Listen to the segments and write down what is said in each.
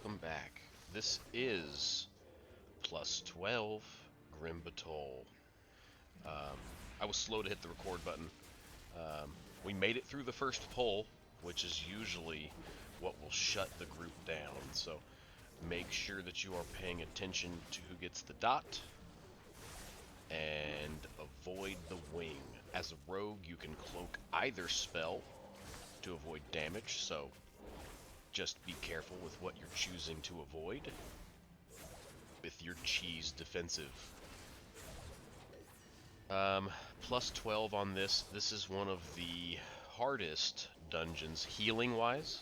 welcome back. This is plus 12 Grim Batol. I was slow to hit the record button. We made it through the first poll, which is usually what will shut the group down. So make sure that you are paying attention to who gets the dot and avoid the wing. As a rogue, you can cloak either spell to avoid damage, so just be careful with what you're choosing to avoid with your cheese defensive. Plus 12 on this. This is one of the hardest dungeons healing-wise.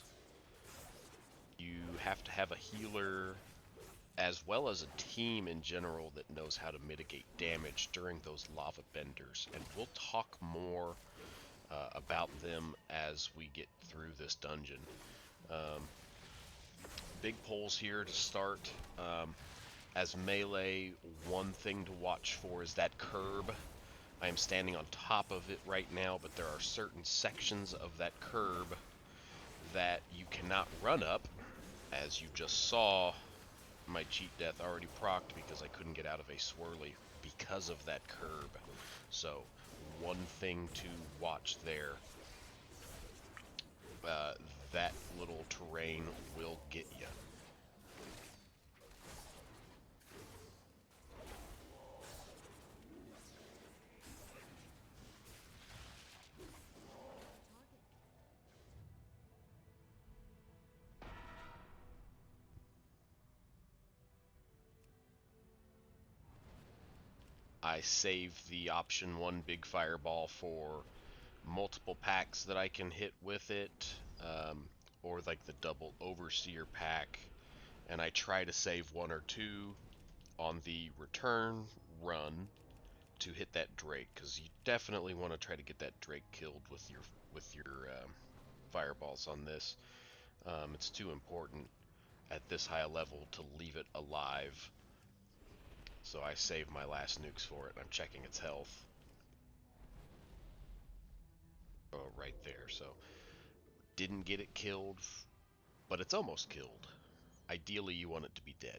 You have to have a healer as well as a team in general that knows how to mitigate damage during those lava benders, and we'll talk more about them as we get through this dungeon. Big poles here to start. As melee, one thing to watch for is that curb. I am standing on top of it right now, but there are certain sections of that curb that you cannot run up. As you just saw, my cheat death already procced because I couldn't get out of a swirly because of that curb. So, one thing to watch there. That little terrain will get you. I save the option 1 big fireball for multiple packs that I can hit with it, or like the double overseer pack, and I try to save 1 or 2 on the return run to hit that Drake, because you definitely want to try to get that Drake killed with your fireballs on this. It's too important at this high level to leave it alive. So I save my last nukes for it, and I'm checking its health. Oh, right there. So, didn't get it killed, but it's almost killed. Ideally, you want it to be dead.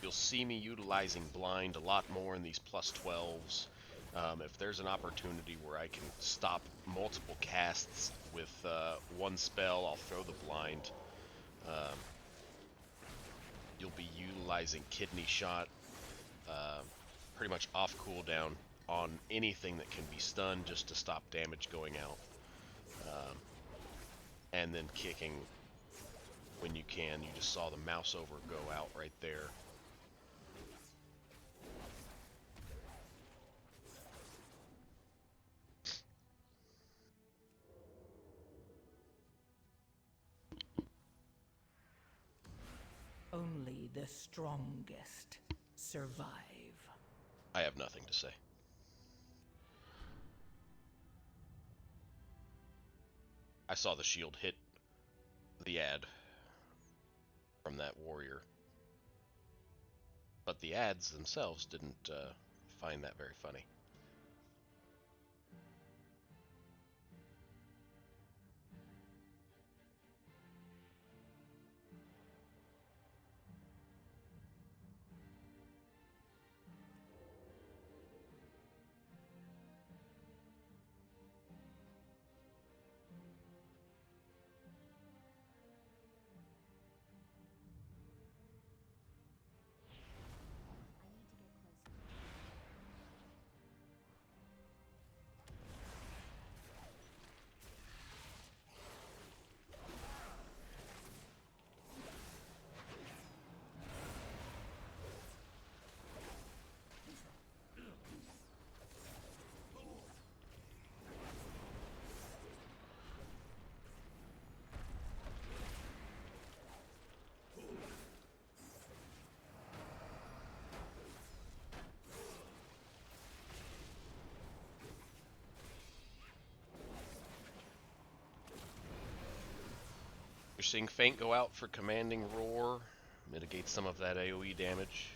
You'll see me utilizing blind a lot more in these plus 12s. If there's an opportunity where I can stop multiple casts with one spell, I'll throw the blind. You'll be utilizing kidney shot pretty much off cooldown on anything that can be stunned just to stop damage going out. And then kicking when you can. You just saw the mouse over go out right there. Only the strongest survive. I have nothing to say. I saw the shield hit the ad from that warrior, but the ads themselves didn't find that very funny. You're seeing Feint go out for Commanding Roar. Mitigates some of that AoE damage.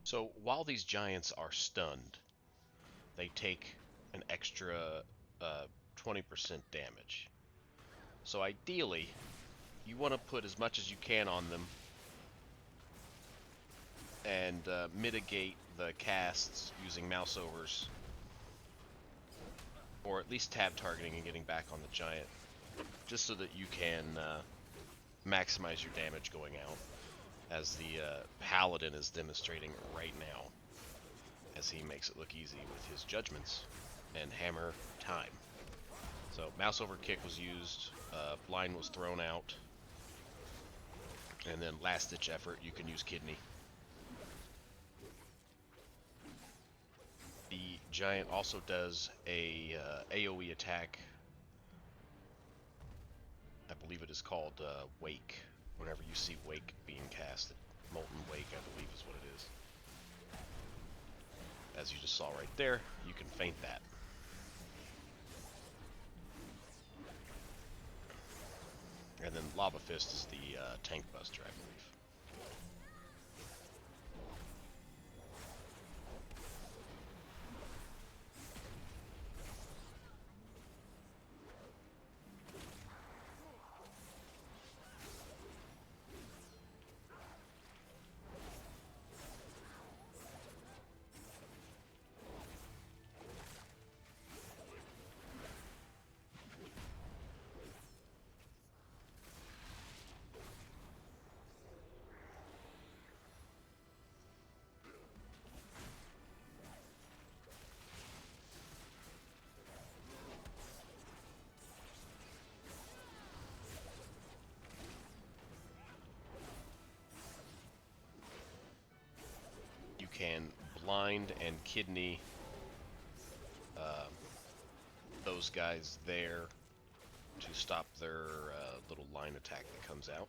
So while these giants are stunned, they take an extra 20% damage. So ideally, you want to put as much as you can on them and mitigate the casts using mouse overs, or at least tab targeting and getting back on the giant, just so that you can maximize your damage going out, as the paladin is demonstrating right now, as he makes it look easy with his judgments and hammer time. So mouse over kick was used, blind was thrown out, and then last ditch effort you can use kidney. The giant also does a AoE attack. I believe it is called Wake. Whenever you see Wake being cast, Molten Wake, I believe is what it is. As you just saw right there, you can feint that. And then Lava Fist is the tank buster, I believe. Can blind and kidney those guys there to stop their little line attack that comes out.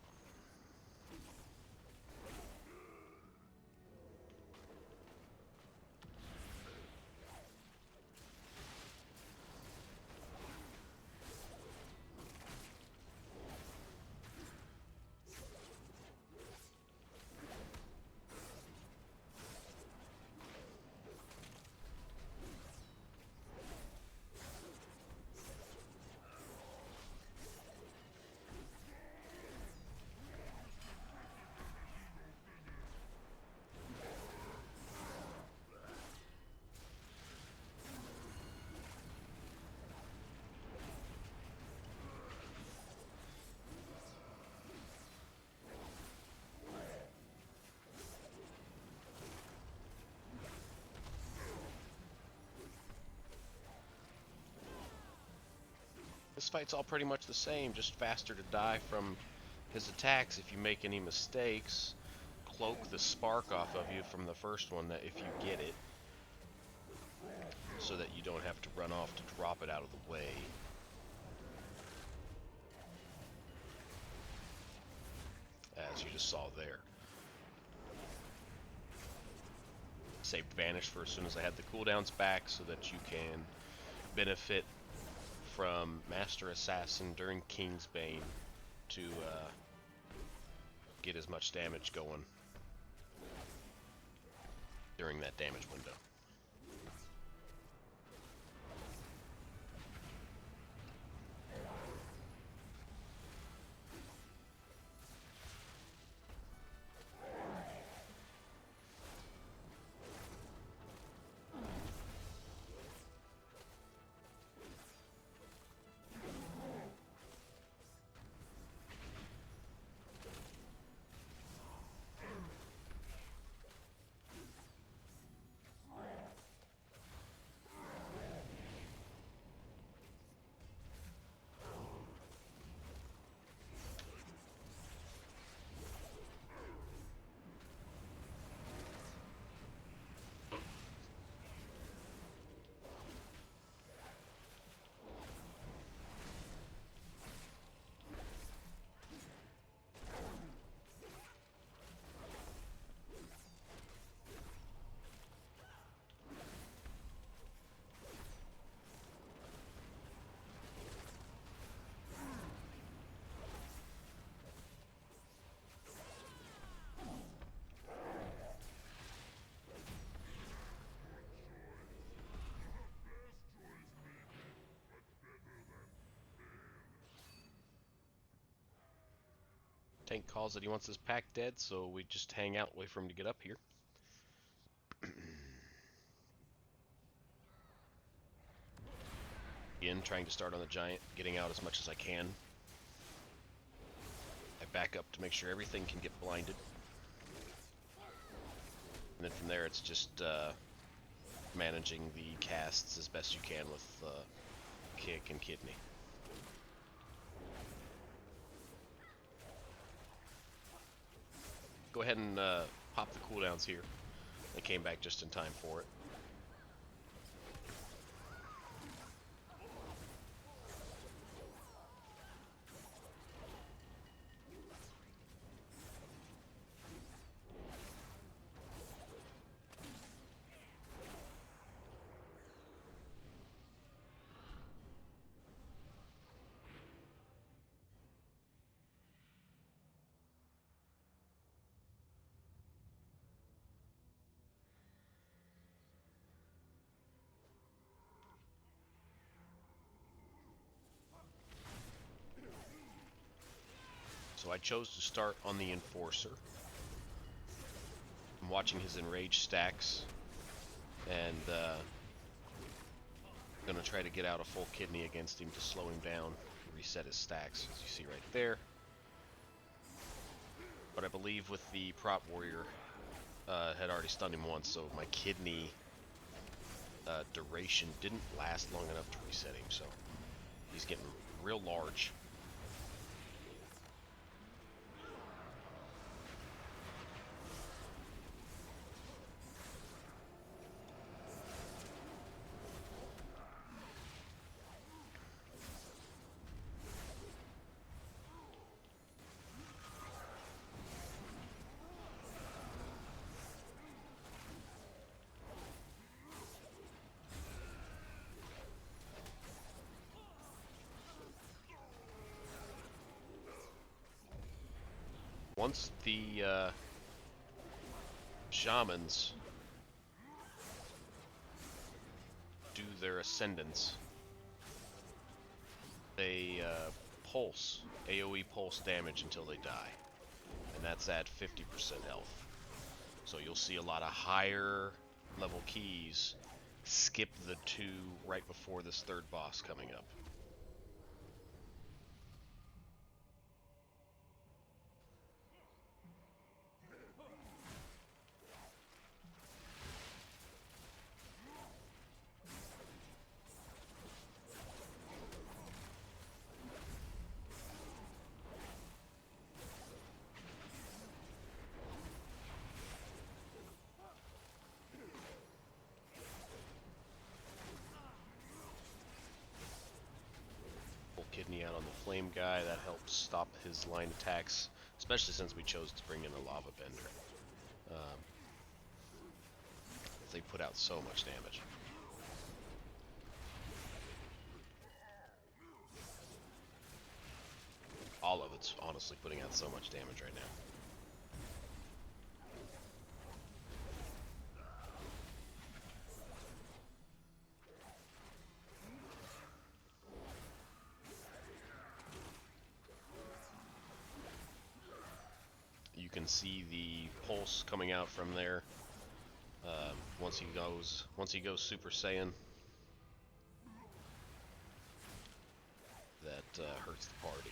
This fight's all pretty much the same, just faster to die from his attacks if you make any mistakes. Cloak the spark off of you from the first one that if you get it, so that you don't have to run off to drop it out of the way. As you just saw there. Saved Vanish for as soon as I had the cooldowns back so that you can benefit from Master Assassin during Kingsbane to get as much damage going during that damage window. Tank calls that he wants his pack dead, so we just hang out, wait for him to get up here. Again, trying to start on the giant, getting out as much as I can. I back up to make sure everything can get blinded. And then from there it's just managing the casts as best you can with kick and kidney. Go ahead and pop the cooldowns here. I came back just in time for it. So I chose to start on the Enforcer. I'm watching his Enrage stacks, and gonna try to get out a full kidney against him to slow him down, reset his stacks, as you see right there. But I believe with the Prop Warrior, had already stunned him once, so my kidney duration didn't last long enough to reset him, so he's getting real large. Once the shamans do their ascendance, they pulse, AoE pulse damage until they die, and that's at 50% health. So you'll see a lot of higher level keys skip the two right before this third boss coming up. flame guy. That helps stop his line attacks, especially since we chose to bring in a lava bender. They put out so much damage. All of it's honestly putting out so much damage right now. You can see the pulse coming out from there. Once he goes Super Saiyan, that hurts the party.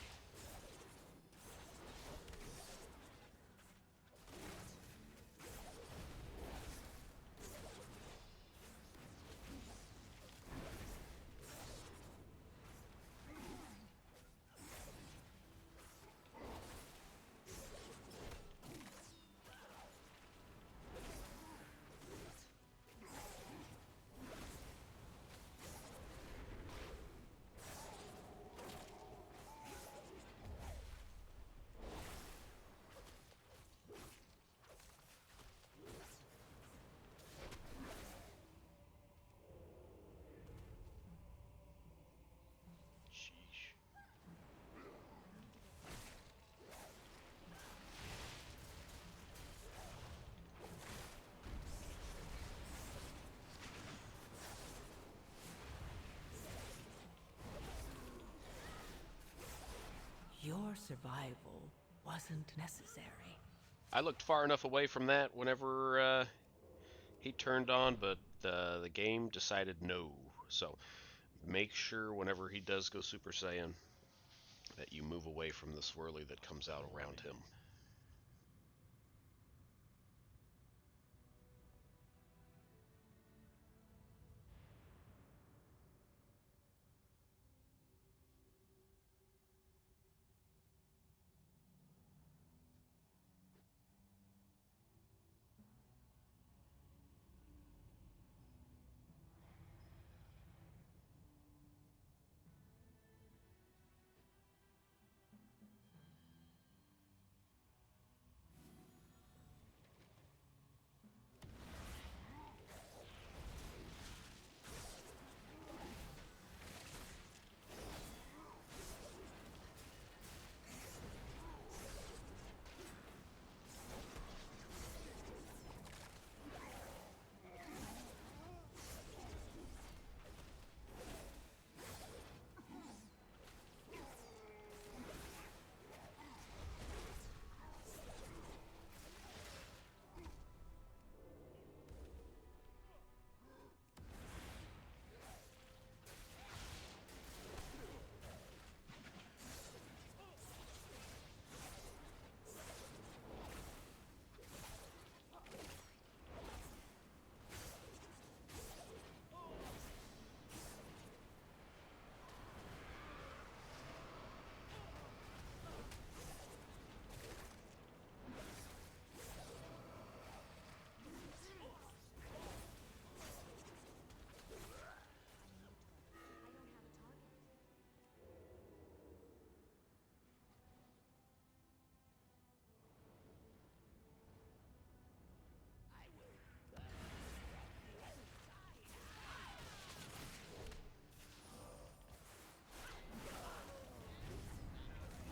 Your survival wasn't necessary. I looked far enough away from that whenever he turned on, but the game decided no. So make sure whenever he does go Super Saiyan that you move away from the swirly that comes out around him.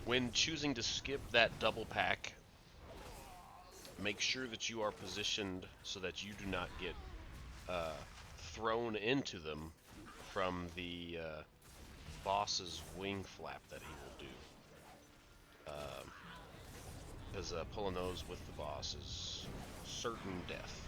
When choosing to skip that double pack, make sure that you are positioned so that you do not get thrown into them from the boss's wing flap that he will do. Because pulling those with the boss is certain death.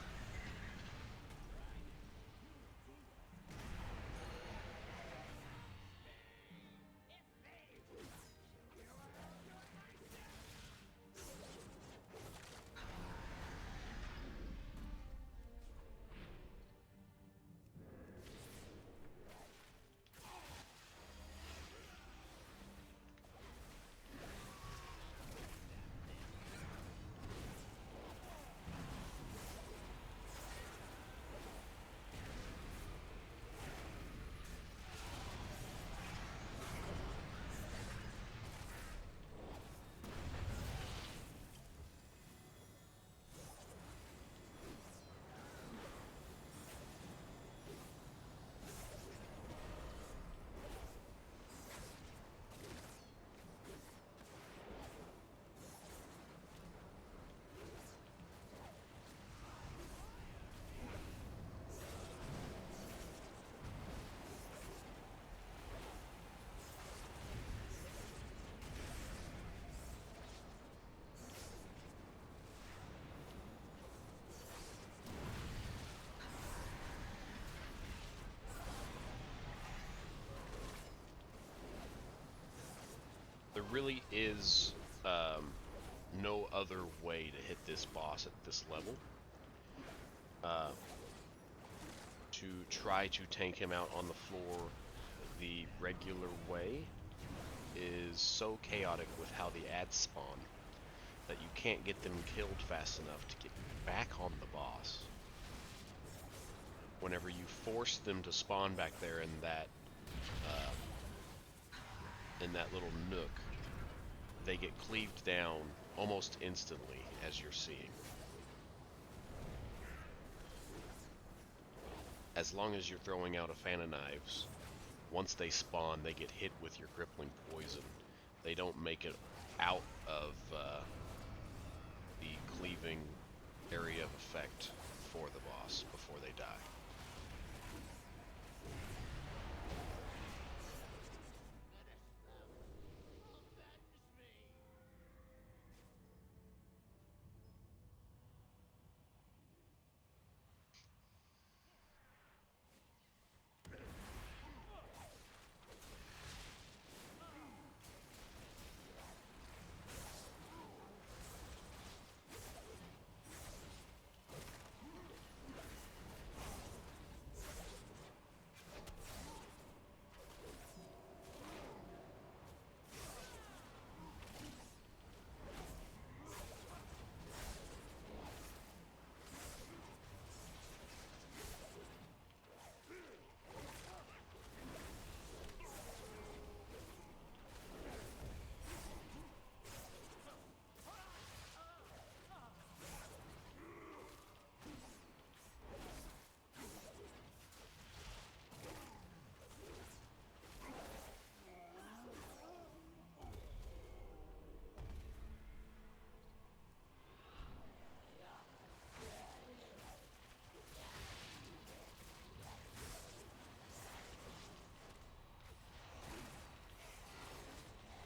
There really is no other way to hit this boss at this level. To try to tank him out on the floor the regular way is so chaotic with how the ads spawn that you can't get them killed fast enough to get back on the boss. Whenever you force them to spawn back there in that little nook, they get cleaved down almost instantly, as you're seeing. As long as you're throwing out a fan of knives, once they spawn, they get hit with your crippling poison. They don't make it out of the cleaving area of effect for the boss before they die.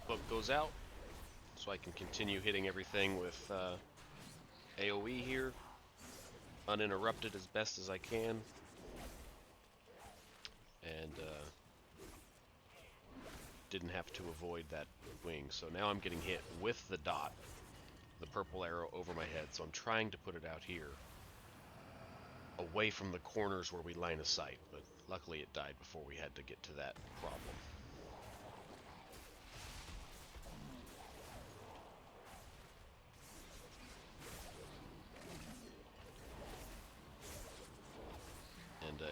Book goes out, so I can continue hitting everything with AoE here, uninterrupted as best as I can, and didn't have to avoid that wing. So now I'm getting hit with the dot, the purple arrow over my head, so I'm trying to put it out here, away from the corners where we line of sight, but luckily it died before we had to get to that problem.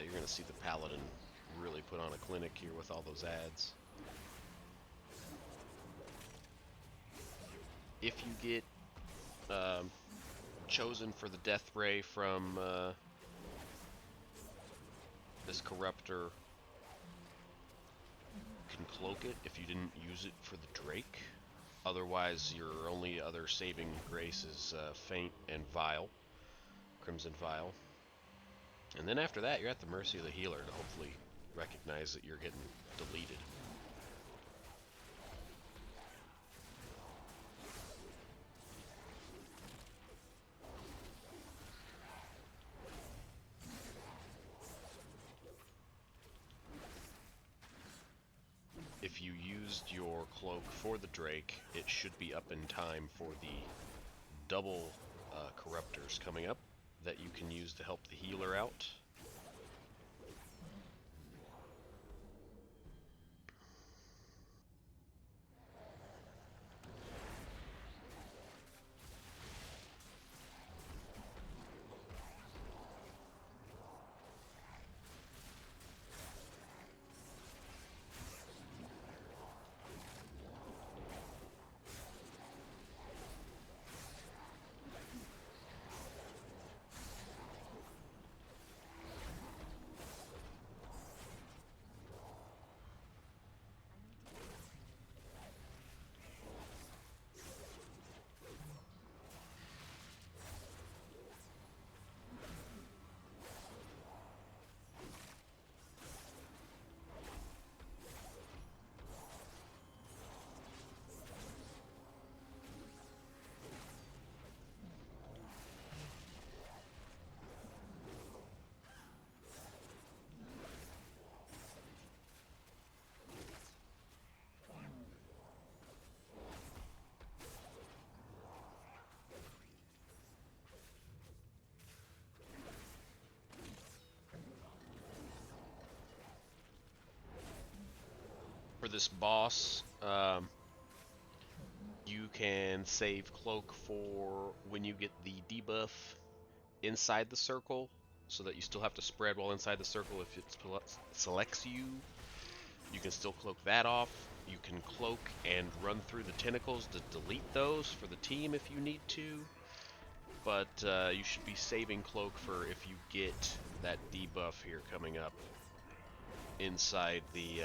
You're going to see the Paladin really put on a clinic here with all those ads. If you get chosen for the Death Ray from this Corruptor, you can cloak it if you didn't use it for the Drake. Otherwise, your only other saving grace is Feint and Vial, Crimson Vial. And then after that, you're at the mercy of the healer to hopefully recognize that you're getting deleted. If you used your cloak for the Drake, it should be up in time for the double Corruptors coming up that you can use to help the healer out. this boss, you can save cloak for when you get the debuff inside the circle, so that you still have to spread while inside the circle. If it selects you, you can still cloak that off. You can cloak and run through the tentacles to delete those for the team if you need to. But you should be saving cloak for if you get that debuff here coming up inside the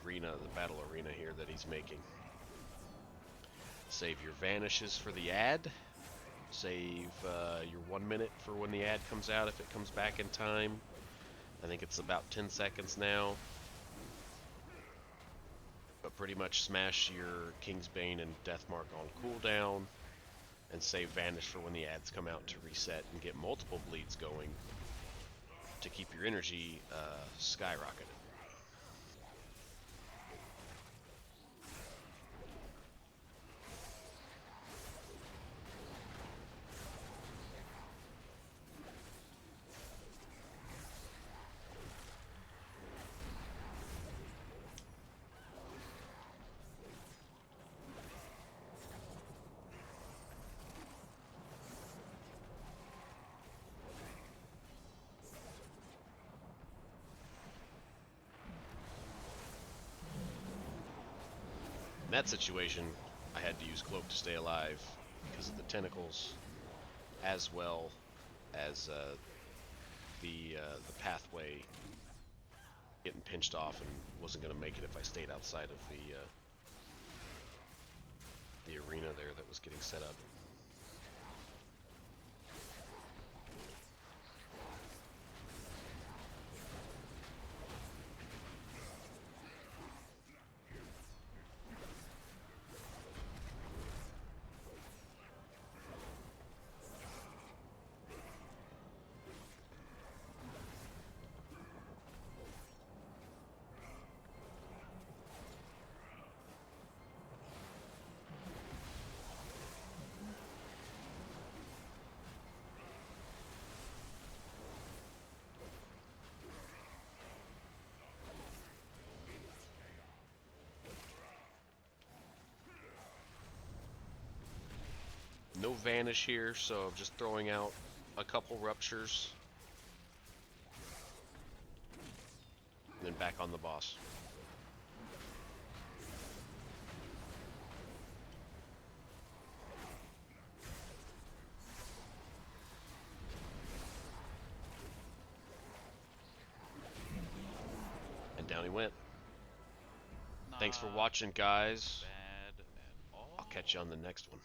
arena, the battle arena here that he's making. Save your vanishes for the ad. Save your 1 minute for when the ad comes out if it comes back in time. I think it's about 10 seconds now. But pretty much smash your Kingsbane and Deathmark on cooldown, and save Vanish for when the ads come out to reset and get multiple bleeds going to keep your energy skyrocketed. In that situation, I had to use Cloak to stay alive because of the tentacles, as well as the pathway getting pinched off, and wasn't going to make it if I stayed outside of the arena there that was getting set up. No Vanish here, so I'm just throwing out a couple Ruptures. And then back on the boss. And down he went. Thanks for watching, guys. Bad at all. I'll catch you on the next one.